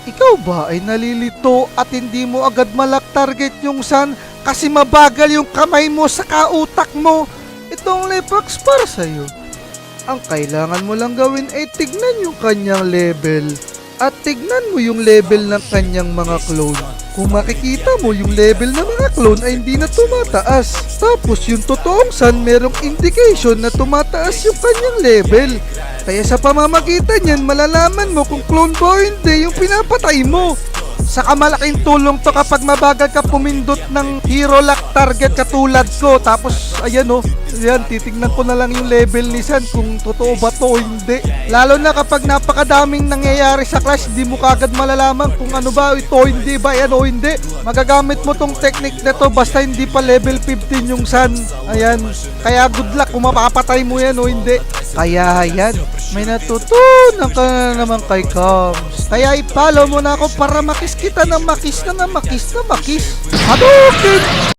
Ikaw ba ay nalilito at hindi mo agad malak target yung Sun kasi mabagal yung kamay mo sa kautak mo? Itong Lepax para sa'yo. Ang kailangan mo lang gawin ay tignan yung kanyang level at tignan mo yung level ng kanyang mga clone. Kung makikita mo yung level ng mga clone ay hindi na tumataas. Tapos yung totoong Sun merong indication na tumataas yung kanyang level. Kaya sa pamamagitan yan malalaman mo kung clone ba o hindi yung pinapatay mo. Saka malaking tulong to kapag mabagal ka pumindot ng hero lock target katulad ko. Tapos ayan o, ayan, titignan ko na lang yung level ni Sun kung totoo ba to o hindi. Lalo na kapag napakadaming nangyayari sa clash, di mo kagad malalaman kung ano ba ito o hindi ba, yan o hindi. Magagamit mo tong technique na to basta hindi pa level 15 yung Sun. Ayan, kaya good luck kung mapapatay mo yan o hindi. Kaya yan, may natutunan ka na naman kay Coms. Kaya i-follow mo na ako para makis kita ng makis na makis na makis. Hadouken!